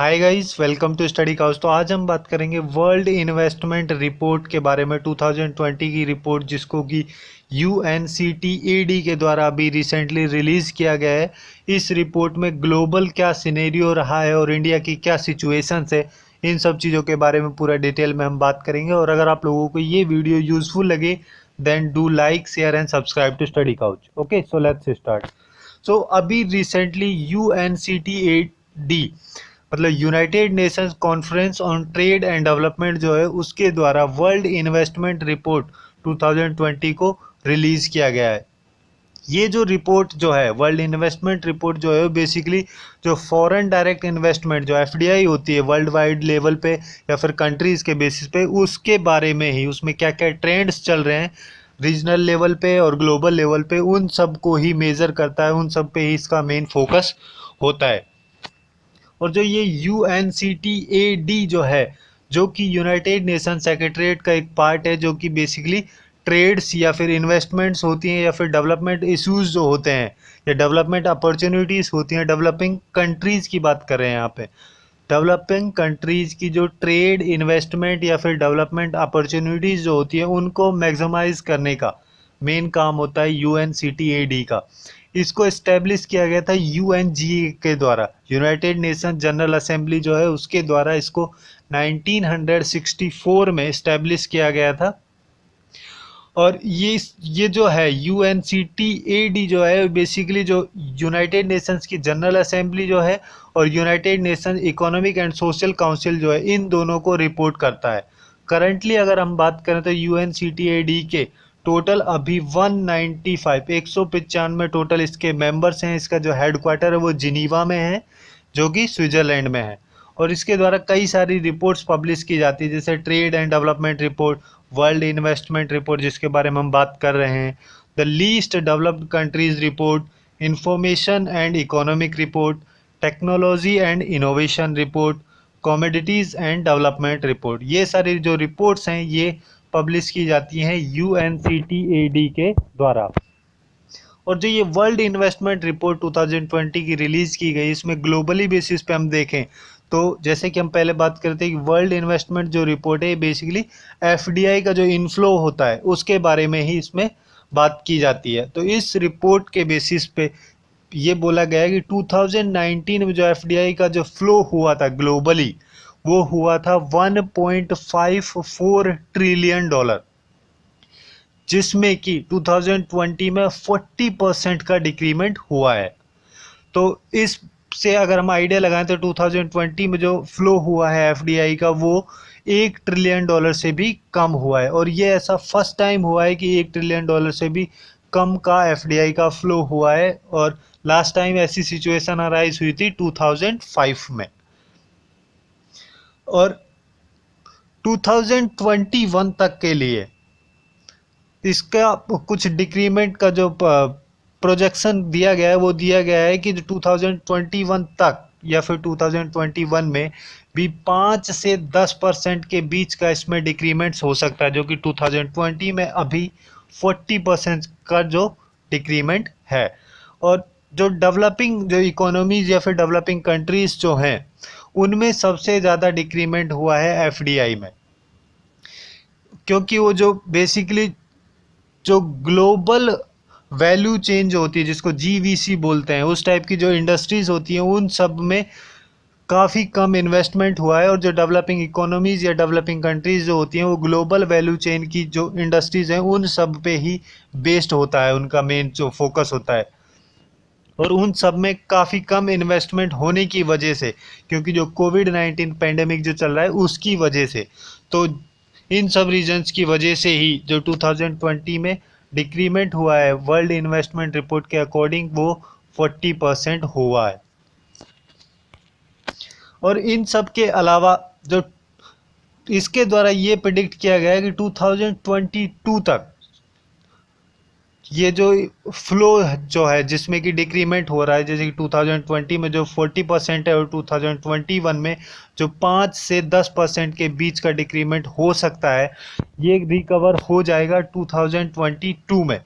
Hi guys, welcome to study couch. तो आज हम बात करेंगे वर्ल्ड इन्वेस्टमेंट रिपोर्ट के बारे में। 2020 की रिपोर्ट जिसको कि UNCTAD के द्वारा अभी रिसेंटली रिलीज़ किया गया है। इस रिपोर्ट में ग्लोबल क्या सिनेरियो रहा है और इंडिया की क्या सिचुएशंस है, इन सब चीज़ों के बारे में पूरा डिटेल में हम बात करेंगे। और अगर आप लोगों को ये वीडियो यूजफुल लगे then do like, share and subscribe to study Couch. Okay, so let's start. So अभी रिसेंटली UNCTAD मतलब United Nations Conference on Trade and Development जो है उसके द्वारा वर्ल्ड इन्वेस्टमेंट रिपोर्ट 2020 को रिलीज किया गया है। ये जो रिपोर्ट जो है वर्ल्ड इन्वेस्टमेंट रिपोर्ट जो है बेसिकली जो फॉरेन डायरेक्ट इन्वेस्टमेंट जो FDI होती है वर्ल्ड वाइड लेवल पे या फिर कंट्रीज़ के बेसिस पे, उसके बारे में ही उसमें क्या क्या ट्रेंड्स चल रहे हैं रीजनल लेवल पे और ग्लोबल लेवल पे, उन सब को ही मेज़र करता है, उन सब पे ही इसका मेन फोकस होता है। और जो ये UNCTAD जो है, जो कि यूनाइटेड नेशन सेक्रेटरीट का एक पार्ट है, जो कि बेसिकली ट्रेड्स या फिर इन्वेस्टमेंट्स होती हैं या फिर डेवलपमेंट इश्यूज जो होते हैं या डेवलपमेंट अपॉर्चुनिटीज़ होती हैं, डेवलपिंग कंट्रीज़ की बात कर रहे हैं यहाँ पे। डेवलपिंग कंट्रीज़ की जो ट्रेड, इन्वेस्टमेंट या फिर डेवलपमेंट अपॉर्चुनिटीज़ जो होती हैं उनको मैक्सिमाइज करने का मेन काम होता है UNCTAD का। इसको इस्टेब्लिश किया गया था UNGA के द्वारा, यूनाइटेड नेशन जनरल असेंबली जो है उसके द्वारा इसको 1964 में इस्टेब्लिश किया गया था। और ये जो है UNCTAD जो है बेसिकली जो यूनाइटेड नेशंस की जनरल असेंबली जो है और United nation economic and social council जो है, इन दोनों को रिपोर्ट करता है। करंटली अगर हम बात करें तो UNCTAD के टोटल अभी 195 टोटल इसके मेंबर्स हैं। इसका जो हेडक्वार्टर है वो जिनीवा में है, जो कि स्विट्जरलैंड में है। और इसके द्वारा कई सारी रिपोर्ट्स पब्लिश की जाती है, जैसे trade and development report, world investment report जिसके बारे में हम बात कर रहे हैं, the least developed countries report, information and economic report, technology and innovation report, commodities and development report. ये सारी जो रिपोर्ट्स हैं ये पब्लिश की जाती हैं UNCTAD के द्वारा। और जो ये वर्ल्ड इन्वेस्टमेंट रिपोर्ट 2020 की रिलीज़ की गई, इसमें ग्लोबली बेसिस पे हम देखें तो जैसे कि हम पहले बात करते हैं कि वर्ल्ड इन्वेस्टमेंट जो रिपोर्ट है बेसिकली FDI का जो इनफ्लो होता है उसके बारे में ही इसमें बात की जाती है। तो इस रिपोर्ट के बेसिस पे ये बोला गया है कि 2019 में जो FDI का जो फ्लो हुआ था ग्लोबली, वो हुआ था $1.54 ट्रिलियन, जिसमें कि 2020 में 40% का डिक्रीमेंट हुआ है। तो इससे अगर हम आइडिया लगाएं तो 2020 में जो फ्लो हुआ है FDI का वो $1 ट्रिलियन से भी कम हुआ है। और ये ऐसा फर्स्ट टाइम हुआ है कि $1 ट्रिलियन से भी कम का FDI का फ्लो हुआ है। और लास्ट टाइम ऐसी सिचुएशन अराइज हुई थी 2005 में। और 2021 तक के लिए इसका कुछ डिक्रीमेंट का जो प्रोजेक्शन दिया गया है वो दिया गया है कि 2021 तक या फिर 2021 में भी 5 से 10% के बीच का इसमें डिक्रीमेंट्स हो सकता है, जो कि 2020 में अभी 40% का जो डिक्रीमेंट है। और जो डेवलपिंग जो इकोनॉमीज या फिर डेवलपिंग कंट्रीज जो हैं उनमें सबसे ज़्यादा डिक्रीमेंट हुआ है FDI में, क्योंकि वो जो बेसिकली जो ग्लोबल वैल्यू चेंज होती है जिसको GVC बोलते हैं, उस टाइप की जो इंडस्ट्रीज होती हैं उन सब में काफ़ी कम इन्वेस्टमेंट हुआ है। और जो डेवलपिंग इकोनॉमीज़ या डेवलपिंग कंट्रीज़ जो होती हैं वो ग्लोबल वैल्यू चेन की जो इंडस्ट्रीज़ हैं उन सब पे ही बेस्ड होता है, उनका मेन जो फोकस होता है। और उन सब में काफ़ी कम इन्वेस्टमेंट होने की वजह से, क्योंकि जो कोविड-19 पैंडेमिक जो चल रहा है उसकी वजह से, तो इन सब रीजन्स की वजह से ही जो 2020 में डिक्रीमेंट हुआ है वर्ल्ड इन्वेस्टमेंट रिपोर्ट के अकॉर्डिंग वो 40% हुआ है। और इन सब के अलावा जो इसके द्वारा ये प्रिडिक्ट किया गया है कि 2022 तक ये जो फ्लो जो है जिसमें कि डिक्रीमेंट हो रहा है, जैसे कि 2020 में जो 40% है और 2021 में जो 5 से 10% के बीच का डिक्रीमेंट हो सकता है, ये रिकवर हो जाएगा 2022 में।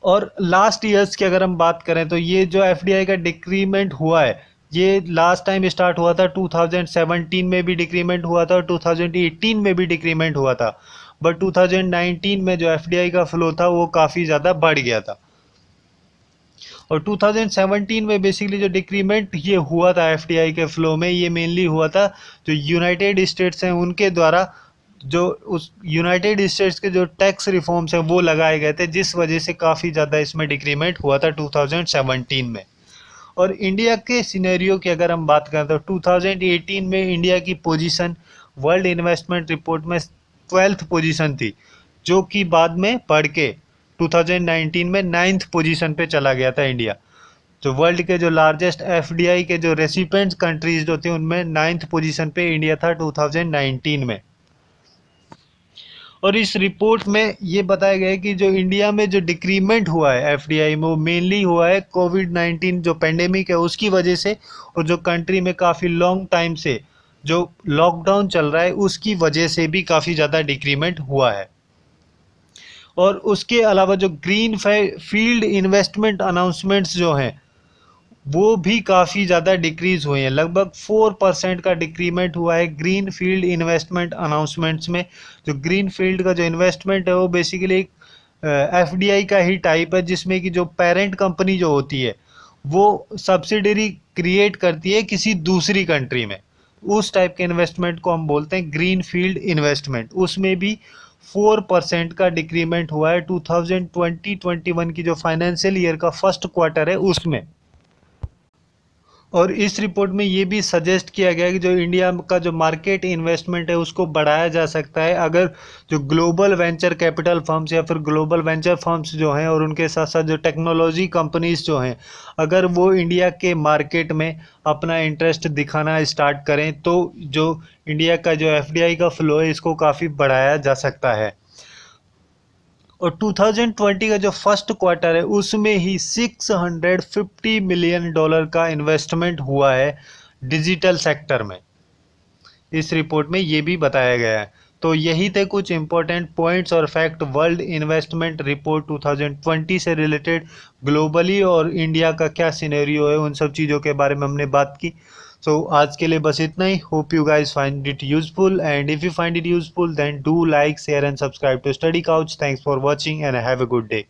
और लास्ट ईयर्स की अगर हम बात करें तो ये जो FDI का डिक्रीमेंट हुआ है ये लास्ट टाइम स्टार्ट हुआ था 2017 में भी डिक्रीमेंट हुआ था और 2018 में भी डिक्रीमेंट हुआ था, बट 2019 में जो एफडीआई का फ्लो था वो काफ़ी ज़्यादा बढ़ गया था। और 2017 में बेसिकली जो डिक्रीमेंट ये हुआ था एफडीआई के फ्लो में, ये मेनली हुआ था जो यूनाइटेड स्टेट्स हैं उनके द्वारा, जो उस यूनाइटेड स्टेट्स के जो टैक्स रिफॉर्म्स हैं वो लगाए गए थे, जिस वजह से काफ़ी ज़्यादा इसमें डिक्रीमेंट हुआ था 2017 में। और इंडिया के सिनेरियो की अगर हम बात करें तो 2018 में इंडिया की पोजीशन वर्ल्ड इन्वेस्टमेंट रिपोर्ट में 12th पोजीशन थी, जो कि बाद में बढ़ के 2019 में 9th पोजीशन पे चला गया था इंडिया। तो वर्ल्ड के जो लार्जेस्ट एफडीआई के जो रेसिपेंट कंट्रीज जो थे उनमें 9th पोजीशन पे इंडिया था 2019 में। और इस रिपोर्ट में ये बताया गया है कि जो इंडिया में जो डिक्रीमेंट हुआ है एफडीआई में, वो मेनली हुआ है कोविड-19 जो पेंडेमिक है उसकी वजह से, और जो कंट्री में काफ़ी लॉन्ग टाइम से जो लॉकडाउन चल रहा है उसकी वजह से भी काफ़ी ज़्यादा डिक्रीमेंट हुआ है। और उसके अलावा जो ग्रीन फील्ड इन्वेस्टमेंट अनाउंसमेंट्स जो हैं वो भी काफ़ी ज़्यादा डिक्रीज़ हुए हैं, लगभग 4% का डिक्रीमेंट हुआ है ग्रीन फील्ड इन्वेस्टमेंट अनाउंसमेंट्स में। जो ग्रीन फील्ड का जो इन्वेस्टमेंट है वो बेसिकली एक एफडीआई का ही टाइप है, जिसमें कि जो पेरेंट कंपनी जो होती है वो सब्सिडरी क्रिएट करती है किसी दूसरी कंट्री में, उस टाइप के इन्वेस्टमेंट को हम बोलते हैं ग्रीन फील्ड इन्वेस्टमेंट। उसमें भी 4% का डिक्रीमेंट हुआ है 2020-21 की जो फाइनेंशियल ईयर का फर्स्ट क्वार्टर है उसमें। और इस रिपोर्ट में ये भी सजेस्ट किया गया है कि जो इंडिया का जो मार्केट इन्वेस्टमेंट है उसको बढ़ाया जा सकता है अगर जो ग्लोबल वेंचर कैपिटल फर्म्स या फिर ग्लोबल वेंचर फर्म्स जो हैं और उनके साथ साथ जो टेक्नोलॉजी कंपनीज जो हैं, अगर वो इंडिया के मार्केट में अपना इंटरेस्ट दिखाना स्टार्ट करें तो जो इंडिया का जो एफडीआई का फ्लो है इसको काफ़ी बढ़ाया जा सकता है। और 2020 का जो फर्स्ट क्वार्टर है उसमें ही $650 मिलियन का इन्वेस्टमेंट हुआ है डिजिटल सेक्टर में, इस रिपोर्ट में ये भी बताया गया है। तो यही थे कुछ इंपॉर्टेंट पॉइंट्स और फैक्ट वर्ल्ड इन्वेस्टमेंट रिपोर्ट 2020 से रिलेटेड, ग्लोबली और इंडिया का क्या सिनेरियो है उन सब चीज़ों के बारे में हमने बात की। सो आज के लिए बस इतना ही। Hope you guys find it useful, and if you find it useful then do like share and subscribe to study Couch. Thanks for watching and have a good day.